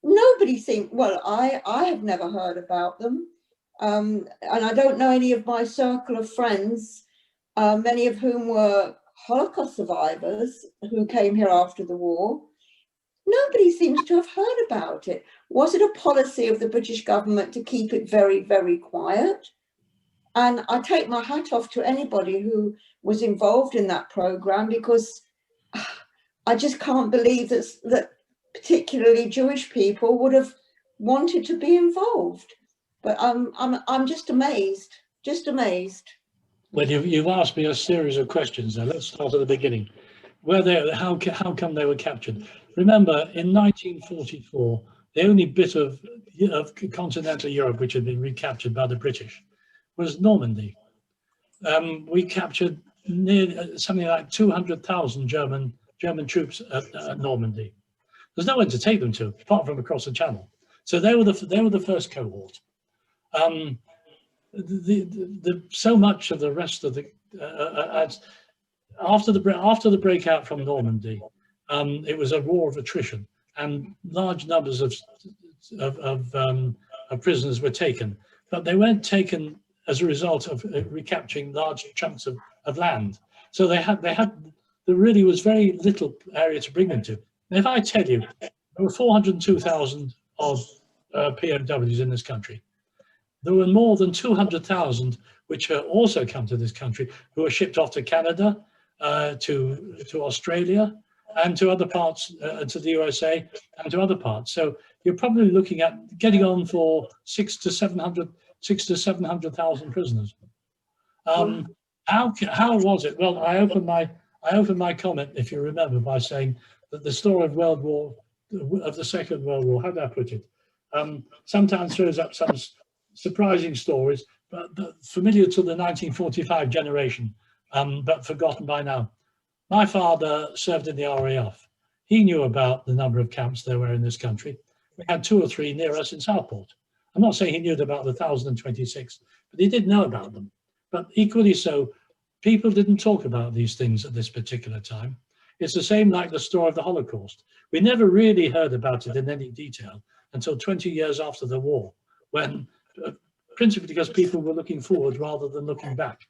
Nobody seemed, well, I have never heard about them. And I don't know any of my circle of friends, many of whom were Holocaust survivors who came here after the war. Nobody seems to have heard about it. Was it a policy of the British government to keep it very, very quiet? And I take my hat off to anybody who was involved in that program, because I just can't believe that particularly Jewish people would have wanted to be involved. But I'm just amazed, just amazed. Well, you've asked me a series of questions now. Let's start at the beginning. How come they were captured? Remember, in 1944, the only bit of continental Europe which had been recaptured by the British was Normandy. We captured something like 200,000 German troops at Normandy. There's nowhere to take them to, apart from across the Channel. So they were the first cohort. So much of the rest of the after the breakout from Normandy, it was a war of attrition, and large numbers of prisoners were taken, but they weren't taken as a result of recapturing large chunks of land. So there really was very little area to bring them to. And if I tell you, there were 402,000 odd POWs in this country. There were more than 200,000 which also come to this country, who were shipped off to Canada, to Australia, and to other parts, to the USA, and to other parts. So you're probably looking at getting on for 600,000 to 700,000 prisoners. How was it? Well, I opened my comment, if you remember, by saying that the story of the Second World War, how do I put it? Sometimes throws up some surprising stories, but familiar to the 1945 generation, but forgotten by now. My father served in the RAF. He knew about the number of camps there were in this country. We had 2 or 3 near us in Southport. I'm not saying he knew about the 1,026, but he did know about them. But equally so, people didn't talk about these things at this particular time. It's the same like the story of the Holocaust. We never really heard about it in any detail until 20 years after the war, when principally because people were looking forward rather than looking back.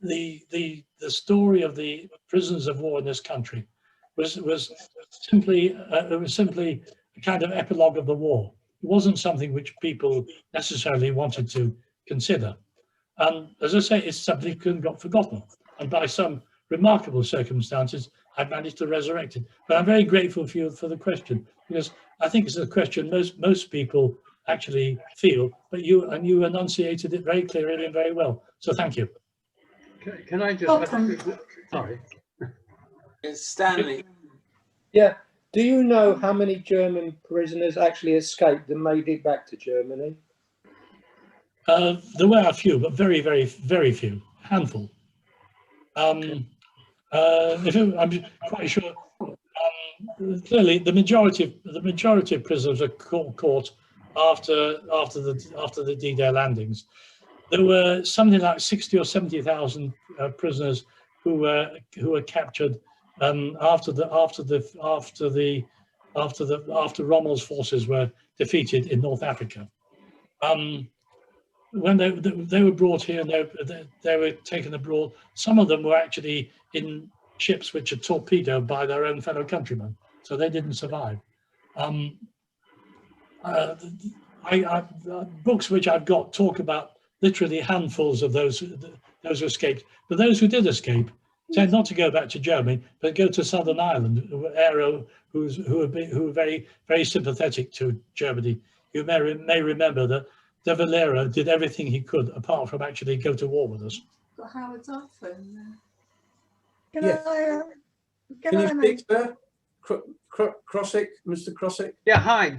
The story of the prisoners of war in this country was simply a kind of epilogue of the war. It wasn't something which people necessarily wanted to consider. And as I say, it's something that got forgotten. And by some remarkable circumstances, I managed to resurrect it. But I'm very grateful for you for the question, because I think it's a question most people actually feel, but you enunciated it very clearly and very well. So thank you. Can I just... Sorry. It's Stanley. Yeah. Do you know how many German prisoners actually escaped and made it back to Germany? There were a few, but very, very, very few. Handful. I'm quite sure. Clearly, the majority of prisoners were caught after the D-Day landings. There were something like 60 or 70,000 prisoners who were captured after Rommel's forces were defeated in North Africa. When they were brought here, and they were taken abroad. Some of them were actually in ships which were torpedoed by their own fellow countrymen, so they didn't survive. Books which I've got talk about literally handfuls of those who escaped, but those who did escape tend not to go back to Germany, but go to Southern Ireland, who were very, very sympathetic to Germany. You may remember that De Valera did everything he could, apart from actually go to war with us. Got Howard's iPhone there. Can you speak, sir? Crossick, Mr. Crossick? Yeah, hi.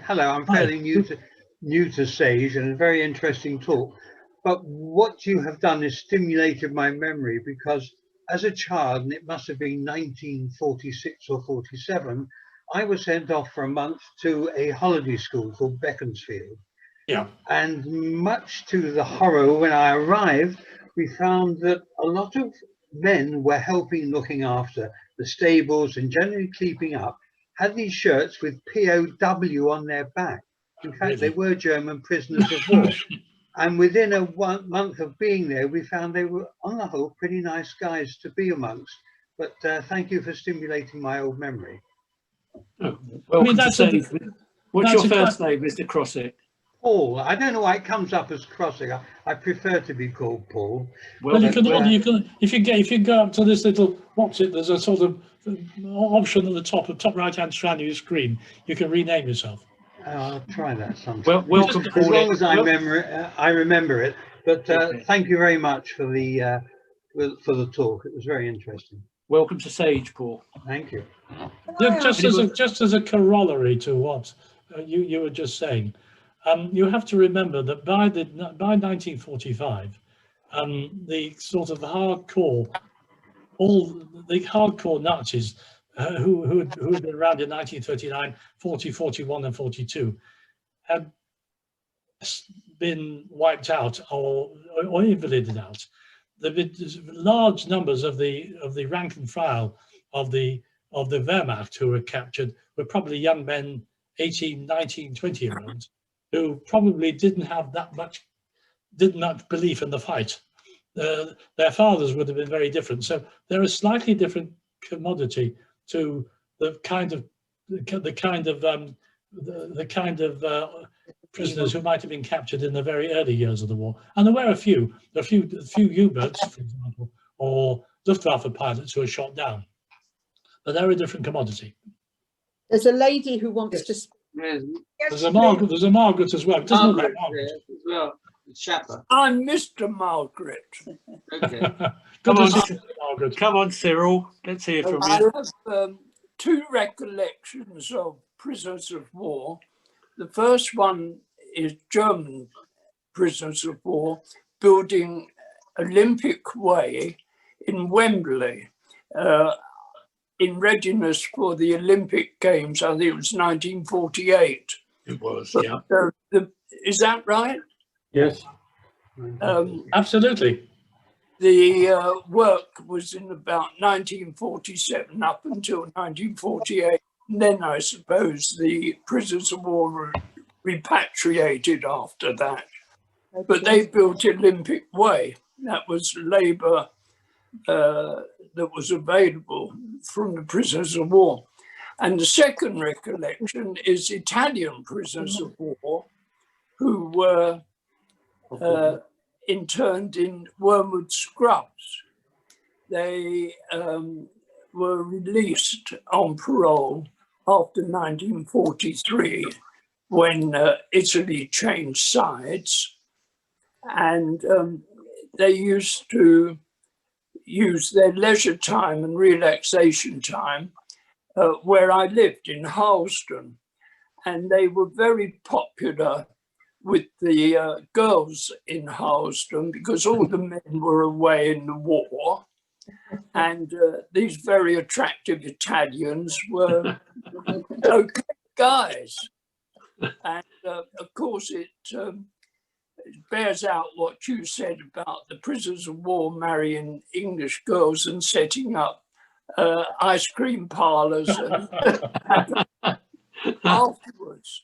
Hello, I'm fairly new to Sage, and a very interesting talk. But what you have done is stimulated my memory, because as a child, and it must have been 1946 or 47, I was sent off for a month to a holiday school called Beaconsfield. Yeah. And much to the horror, when I arrived, we found that a lot of men were looking after the stables and generally keeping up, had these shirts with POW on their back. In fact, they were German prisoners of war. And within a month of being there, we found they were, on the whole, pretty nice guys to be amongst. But thank you for stimulating my old memory. Oh, welcome to Sage. What's your first name, Mr. Crossick? Paul. I don't know why it comes up as Crossick. I prefer to be called Paul. Well, you can if you go up to this little there's a sort of option at the top right hand side of your screen. You can rename yourself. I'll try that sometime. Well, welcome, as long as I remember it. But thank you very much for the talk. It was very interesting. Welcome to Sage, Paul. Thank you. Just as a corollary to what you were just saying, you have to remember that by 1945, the sort of hardcore Nazis who had been around in 1939, 40, 41, and 42 had been wiped out or invalided out. The large numbers of the rank and file of the Wehrmacht who were captured were probably young men, 18, 19, 20-year-olds, who probably didn't have that much belief in the fight. Their fathers would have been very different. So they're a slightly different commodity to the kind of prisoners who might have been captured in the very early years of the war. And there were a few U-boats, for example, or Luftwaffe pilots who were shot down. But they're a different commodity. There's a lady who wants to speak. There's a Margaret as well. It doesn't look like Margaret. As well. Chapper. I'm Mr. Margaret. Okay. Come on, Cyril. Let's hear from you. I have two recollections of prisoners of war. The first one is German prisoners of war building Olympic Way in Wembley in readiness for the Olympic Games. I think it was 1948. It was, but, yeah. Is that right? Yes. Absolutely. The work was in about 1947 up until 1948. And then I suppose the prisoners of war were repatriated after that. Okay. But they built Olympic Way. That was labour that was available from the prisoners of war. And the second recollection is Italian prisoners of war who were interned in Wormwood Scrubs. They were released on parole after 1943 when Italy changed sides, and they used to use their leisure time and relaxation time where I lived in Harleston, and they were very popular with the girls in Harleston because all the men were away in the war, And these very attractive Italians were okay guys. And of course, it bears out what you said about the prisoners of war marrying English girls and setting up ice cream parlors and afterwards.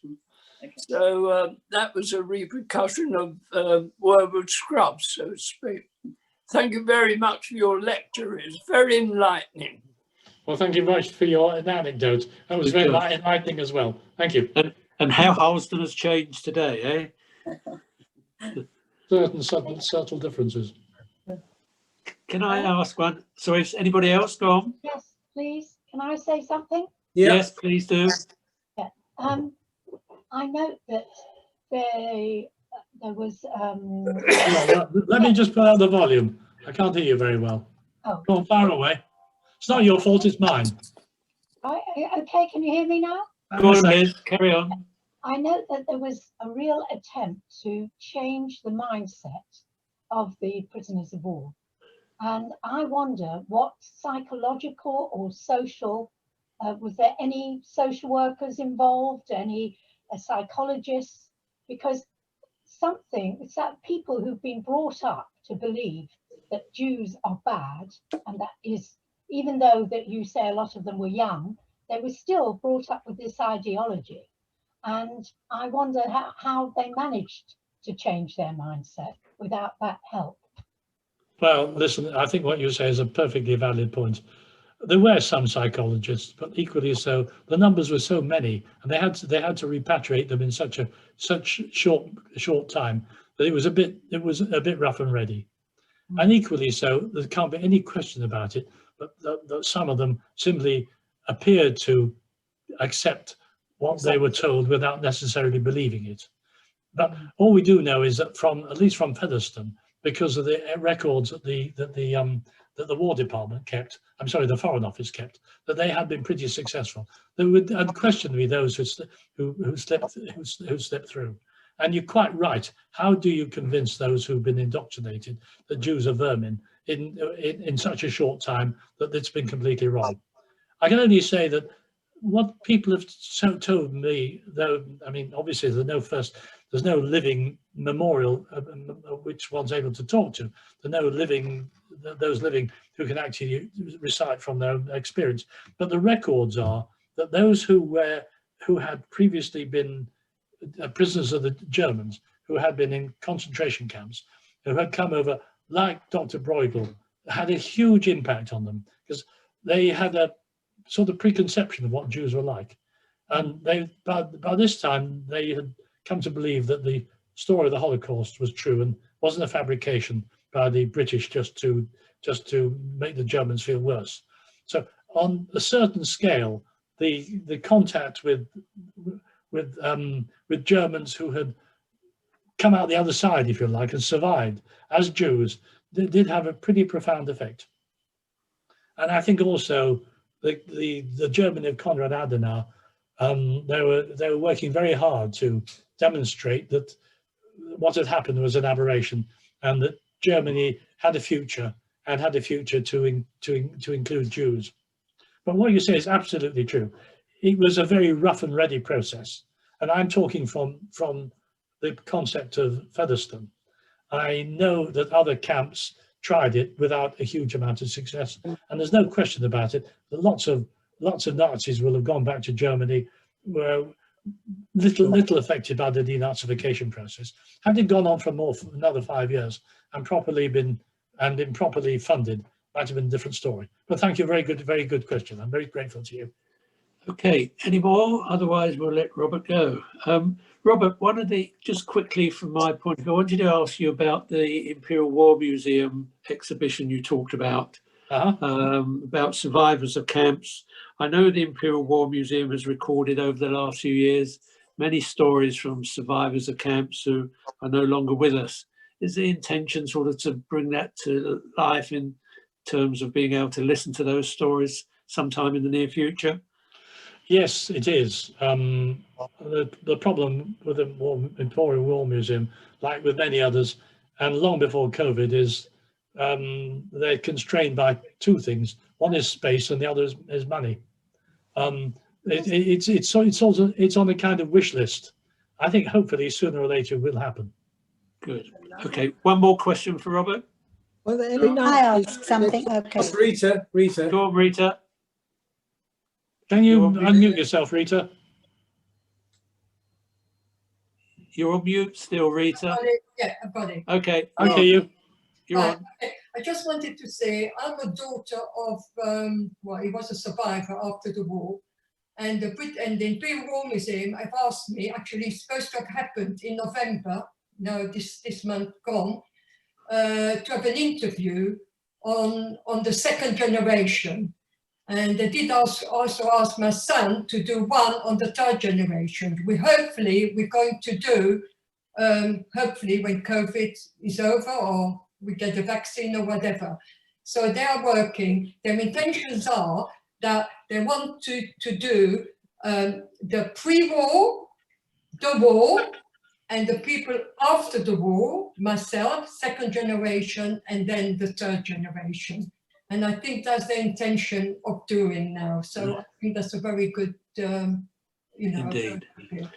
So that was a repercussion of Wormwood Scrubs, so to speak. Thank you very much for your lecture. It's very enlightening. Well, thank you very much for your anecdote. That was very enlightening as well. Thank you. And how Halston has changed today, eh? Certain subtle differences. Can I ask one? So if anybody else, go on. Yes, please. Can I say something? Yes, please do. Yeah. I note that there was. Let me just put out the volume. I can't hear you very well. Oh. Go on, far away. It's not your fault, it's mine. Okay, can you hear me now? Go on, Liz, carry on. I note that there was a real attempt to change the mindset of the prisoners of war. And I wonder what psychological or social, was there any social workers involved, any psychologists? Because it's that people who've been brought up to believe that Jews are bad, and that is, even though that you say a lot of them were young, they were still brought up with this ideology. And I wonder how they managed to change their mindset without that help. Well, listen, I think what you say is a perfectly valid point. There were some psychologists, but equally so, the numbers were so many, and they had to repatriate them in such short time that it was a bit rough and ready. And equally so, there can't be any question about it, but that some of them simply appeared to accept what they were told without necessarily believing it. But all we do know is that at least from Featherstone, because of the records that the War Department kept, I'm sorry, the Foreign Office kept, that they had been pretty successful. There would unquestionably those who slipped through. And you're quite right. How do you convince those who've been indoctrinated that Jews are vermin in such a short time that it's been completely wrong? I can only say that what people have told me, though, I mean, obviously there's no living memorial which one's able to talk to. There's no those living who can actually recite from their own experience. But the records are that those who had previously been prisoners of the Germans, who had been in concentration camps, who had come over, like Dr. Bruegel, had a huge impact on them because they had a sort of preconception of what Jews were like. And by this time, they had come to believe that the story of the Holocaust was true and wasn't a fabrication by the British just to make the Germans feel worse. So on a certain scale, the contact with Germans who had come out the other side, if you like, and survived as Jews, did have a pretty profound effect. And I think also the Germany of Konrad Adenauer, they were working very hard to demonstrate that what had happened was an aberration, and that Germany had a future and had a future to include Jews. But what you say is absolutely true. It was a very rough and ready process, and I'm talking from the concept of Featherstone. I know that other camps tried it without a huge amount of success, and there's no question about it that lots of Nazis will have gone back to Germany, were little affected by the denazification process. Had it gone on for another 5 years and been properly funded, might have been a different story. But thank you, very good question. I'm very grateful to you. Okay, any more? Otherwise, we'll let Robert go. Robert, just quickly from my point of view, I wanted to ask you about the Imperial War Museum exhibition you talked about, about survivors of camps. I know the Imperial War Museum has recorded over the last few years many stories from survivors of camps who are no longer with us. Is the intention sort of to bring that to life in terms of being able to listen to those stories sometime in the near future? Yes, it is. The problem with the Imperial War Museum, like with many others, and long before COVID, is they're constrained by two things. One is space, and the other is money. It's on a kind of wish list. I think hopefully sooner or later it will happen. Good. Okay, one more question for Robert. Well, any I ask something, okay. Rita. Go on, Rita. Can you unmute yourself, Rita? You're on mute still, Rita. Yeah, I've got it. Okay. Okay, you're on. I just wanted to say I'm a daughter of, well, he was a survivor after the war. And the Imperial War Museum have asked me, actually it's supposed to have happened in November, now this month gone, to have an interview on the second generation. And they did also ask my son to do one on the third generation. We're going to do, hopefully when COVID is over or we get a vaccine or whatever. So they are working. Their intentions are that they want to do the pre-war, the war, and the people after the war, myself, second generation, and then the third generation. And I think that's the intention of doing now. So I think that's a very good, Indeed.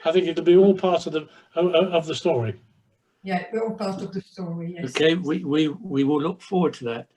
I think it'll be all part of the story. Yeah, we're all part of the story, yes. Okay, we will look forward to that.